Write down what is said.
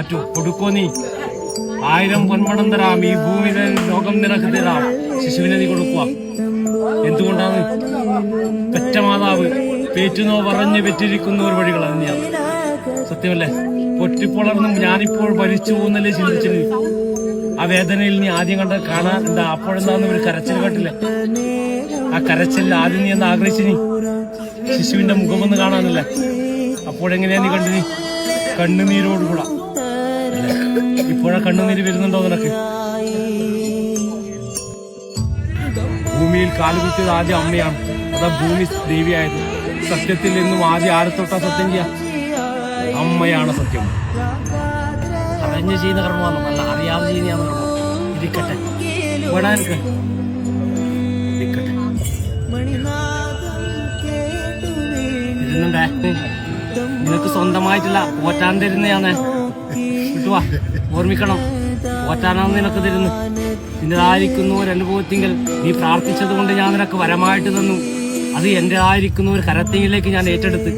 മാറ്റു കൊടുക്കോ നീ 1000 പൊന്മടം തരാം. ഈ ഭൂമിയിലെ ലോകം നിനക്ക് തരാം. ശിശുവിനെ നീ കൊടുക്കുക. എന്തുകൊണ്ടാണ്? പെറ്റ മാതാവ് പേറ്റുന്നോ പറഞ്ഞ് പെറ്റിരിക്കുന്ന ഒരു വഴികൾ തന്നെയാണ്. സത്യമല്ലേ? പൊട്ടിപ്പൊളർന്നും ഞാനിപ്പോൾ ഭരിച്ചു പോകുന്നല്ലേ ചിന്തിച്ചത്. ആ വേദനയിൽ നീ ആദ്യം കാണാറുണ്ട്. അപ്പോഴെന്താന്ന് ഒരു കരച്ചിൽ കേട്ടില്ലേ? ആ കരച്ചിൽ ആദ്യം നീ എന്ന് ആഗ്രഹിച്ചു. നീ ശിശുവിന്റെ മുഖമൊന്ന് കാണാനല്ലേ? അപ്പോഴെങ്ങനെയാ നീ കണ്ടു? നീ കണ്ണുനീരോടുകൂടാ. ഇപ്പോഴാ കണ്ണുനീര് വരുന്നുണ്ടോ നിനക്ക്? ഭൂമിയിൽ കാലുകുത്തിയത് ആദ്യം അമ്മയാണ്. അതാ ഭൂമി ദേവിയായത്. സത്യത്തിൽ നിന്നും ആദ്യം ആരെ തൊട്ടാ സത്യം ചെയ്യാ? അമ്മയാണ് സത്യം. അറിഞ്ഞ് ചെയ്യുന്ന കർമ്മമാണ്, അല്ല അറിയാതെ ചെയ്യുന്ന കർമ്മം. ഇരിക്കട്ടെ, വിടാനൊക്കെ ഇരിക്കട്ടെ. ഇരുന്നുണ്ടേ, നിനക്ക് സ്വന്തമായിട്ടില്ല, പോറ്റാൻ തരുന്നയാന്ന്. കിട്ടുവാ, ഓർമ്മിക്കണം. പോറ്റാനാണ് നിനക്ക് തരുന്നു. നിന്റേതായിരിക്കുന്ന ഒരു അനുഭവത്തിങ്കിൽ നീ പ്രാർത്ഥിച്ചത് കൊണ്ട് ഞാൻ നിനക്ക് വരമായിട്ട് തന്നു. അത് എന്റെ ആയിരിക്കുന്ന ഒരു കരത്തിലേക്ക് ഞാൻ ഏറ്റെടുത്ത്